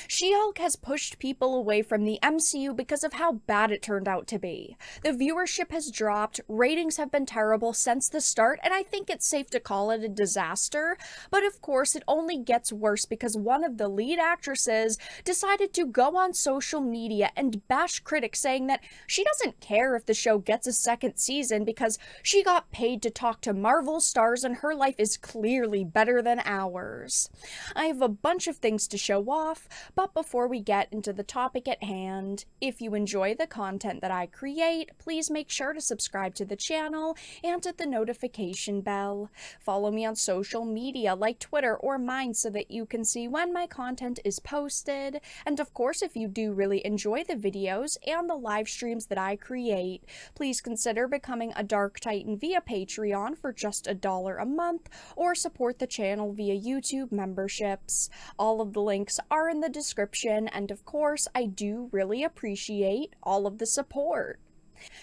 She-Hulk has pushed people away from the MCU because of how bad it turned out to be. The viewership has dropped, ratings have been terrible since the start, and I think it's safe to call it a disaster. But of course, it only gets worse because one of the lead actresses decided to go on social media and bash critics, saying that she doesn't care if the show gets a second season because she got paid to talk to Marvel stars and her life is clearly better than ours. I have a bunch of things to show off, but before we get into the topic at hand, if you enjoy the content that I create, please make sure to subscribe to the channel and hit the notification bell. Follow me on social media like Twitter or mine so that you can see when my content is posted. And of course, if you do really enjoy the videos and the live streams that I create, please consider becoming a Dark Titan via Patreon for just $1 a month, or support the channel via YouTube memberships. All of the links are in the description, and of course, I do really appreciate all of the support.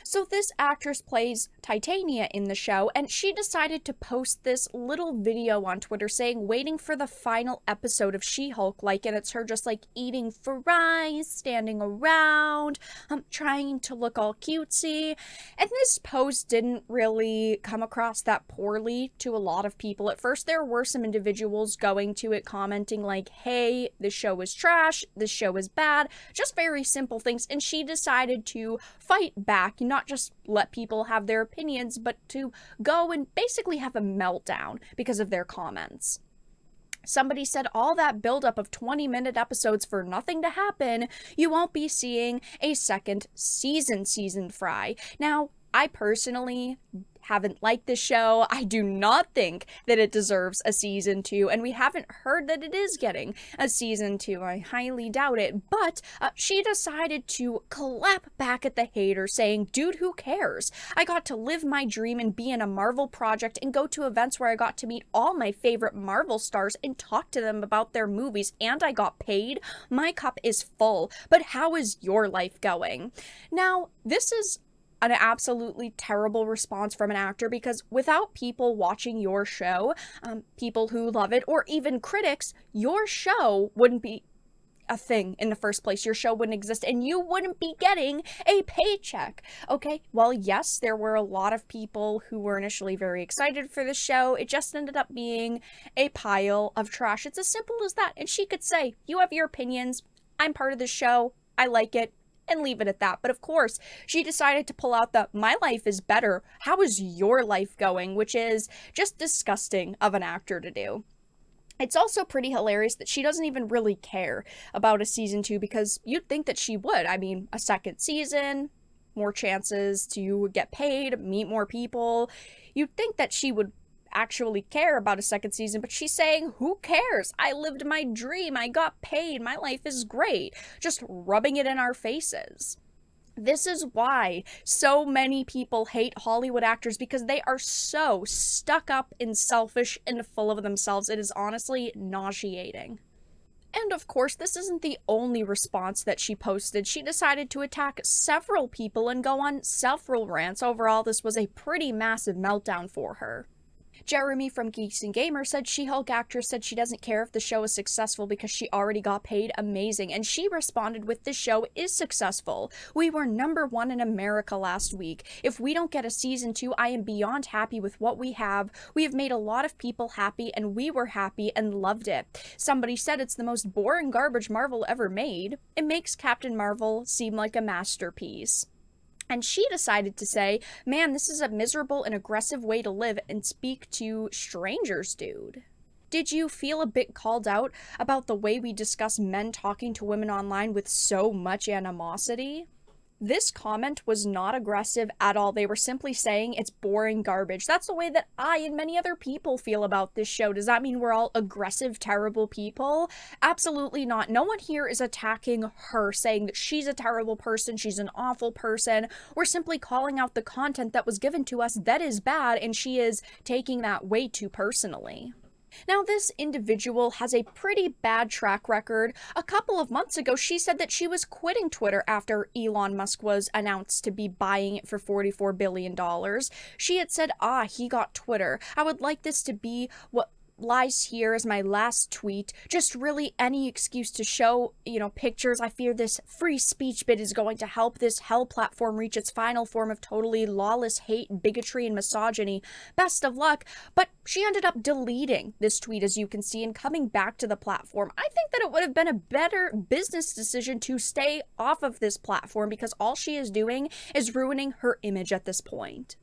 So this actress plays Titania in the show, and she decided to post this little video on Twitter saying, waiting for the final episode of She-Hulk, and it's her just eating fries, standing around, trying to look all cutesy. And this post didn't really come across that poorly to a lot of people. At first, there were some individuals going to it commenting hey, this show is trash, this show is bad, just very simple things, and she decided to fight back, not just let people have their opinions, but to go and basically have a meltdown because of their comments. Somebody said all that buildup of 20-minute episodes for nothing to happen, you won't be seeing a second season Fry. Now, I personally haven't liked the show. I do not think that it deserves a season 2, and we haven't heard that it is getting a season 2. I highly doubt it, but she decided to clap back at the haters, saying, dude, who cares? I got to live my dream and be in a Marvel project and go to events where I got to meet all my favorite Marvel stars and talk to them about their movies, and I got paid. My cup is full, but how is your life going? Now, this is an absolutely terrible response from an actor, because without people watching your show, people who love it, or even critics, your show wouldn't be a thing in the first place. Your show wouldn't exist, and you wouldn't be getting a paycheck. Okay, well, yes, there were a lot of people who were initially very excited for the show. It just ended up being a pile of trash. It's as simple as that. And she could say, you have your opinions, I'm part of the show, I like it, and leave it at that. But of course, she decided to pull out the my life is better, how is your life going, which is just disgusting of an actor to do. It's also pretty hilarious that she doesn't even really care about a season 2, because you'd think that she would. I mean, a second season, more chances to get paid, meet more people. You'd think that she would actually care about a second season, but she's saying, who cares? I lived my dream, I got paid, my life is great. Just rubbing it in our faces. This is why so many people hate Hollywood actors, because they are so stuck up and selfish and full of themselves. It is honestly nauseating. And of course, this isn't the only response that she posted. She decided to attack several people and go on several rants. Overall, this was a pretty massive meltdown for her. Jeremy from Geeks and Gamers said She-Hulk actress said she doesn't care if the show is successful because she already got paid amazing, and she responded with, this show is successful. We were #1 in America last week. If we don't get a season 2, I am beyond happy with what we have. We have made a lot of people happy, and we were happy and loved it. Somebody said it's the most boring garbage Marvel ever made. It makes Captain Marvel seem like a masterpiece. And she decided to say, man, this is a miserable and aggressive way to live and speak to strangers, dude. Did you feel a bit called out about the way we discuss men talking to women online with so much animosity? This comment was not aggressive at all. They were simply saying it's boring garbage. That's the way that I and many other people feel about this show. Does that mean we're all aggressive, terrible people? Absolutely not. No one here is attacking her, saying that she's a terrible person, she's an awful person. We're simply calling out the content that was given to us that is bad, and she is taking that way too personally. Now, this individual has a pretty bad track record. A couple of months ago, she said that she was quitting Twitter after Elon Musk was announced to be buying it for $44 billion. She had said, he got Twitter. I would like this to be what lies here as my last tweet. Just really any excuse to show, pictures. I fear this free speech bit is going to help this hell platform reach its final form of totally lawless hate, bigotry, and misogyny. Best of luck. But she ended up deleting this tweet, as you can see, and coming back to the platform. I think that it would have been a better business decision to stay off of this platform, because all she is doing is ruining her image at this point.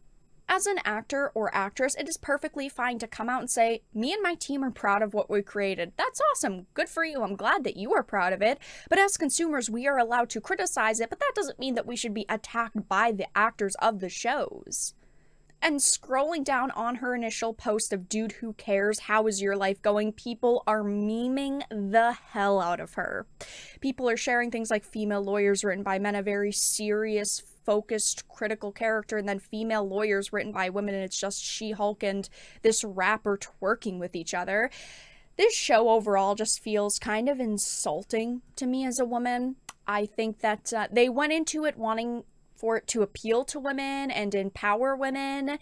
As an actor or actress, it is perfectly fine to come out and say, me and my team are proud of what we created. That's awesome. Good for you. I'm glad that you are proud of it. But as consumers, we are allowed to criticize it, but that doesn't mean that we should be attacked by the actors of the shows. And scrolling down on her initial post of, dude, who cares? How is your life going? People are memeing the hell out of her. People are sharing things like female lawyers written by men, a very serious, focused, critical character, and then female lawyers written by women, and it's just She-Hulk and this rapper twerking with each other. This show overall just feels kind of insulting to me as a woman. I think that they went into it wanting for it to appeal to women and empower women,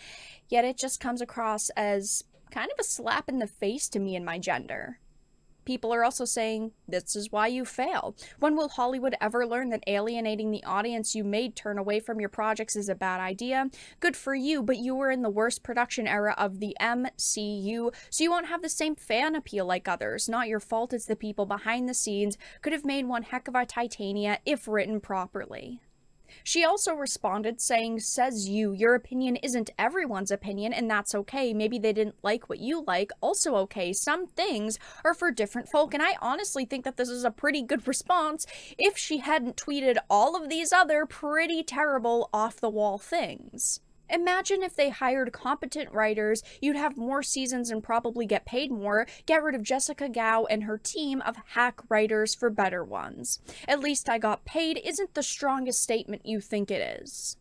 yet it just comes across as kind of a slap in the face to me and my gender. People are also saying, this is why you fail. When will Hollywood ever learn that alienating the audience you made turn away from your projects is a bad idea? Good for you, but you were in the worst production era of the MCU, so you won't have the same fan appeal like others. Not your fault, it's the people behind the scenes. Could have made one heck of a Titania if written properly. She also responded saying, says you, your opinion isn't everyone's opinion, and that's okay. Maybe they didn't like what you like, also okay. Some things are for different folk, and I honestly think that this is a pretty good response if she hadn't tweeted all of these other pretty terrible off-the-wall things. Imagine if they hired competent writers, you'd have more seasons and probably get paid more. Get rid of Jessica Gao and her team of hack writers for better ones. At least I got paid isn't the strongest statement you think it is.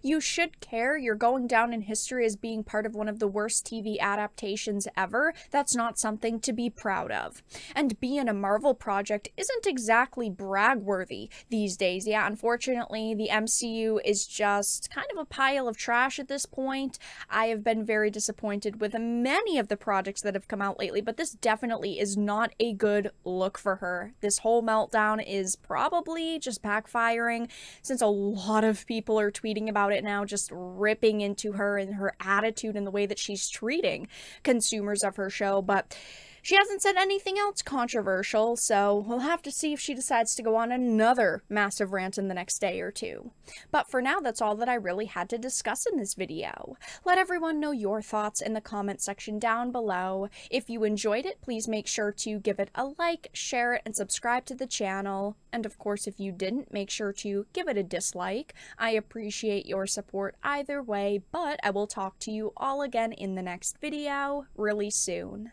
You should care. You're going down in history as being part of one of the worst TV adaptations ever. That's not something to be proud of. And being a Marvel project isn't exactly brag-worthy these days. Yeah, unfortunately, the MCU is just kind of a pile of trash at this point. I have been very disappointed with many of the projects that have come out lately, but this definitely is not a good look for her. This whole meltdown is probably just backfiring, since a lot of people are tweeting about it now, just ripping into her and her attitude and the way that she's treating consumers of her show. But she hasn't said anything else controversial, so we'll have to see if she decides to go on another massive rant in the next day or two. But for now, that's all that I really had to discuss in this video. Let everyone know your thoughts in the comment section down below. If you enjoyed it, please make sure to give it a like, share it, and subscribe to the channel. And of course, if you didn't, make sure to give it a dislike. I appreciate your support either way, but I will talk to you all again in the next video really soon.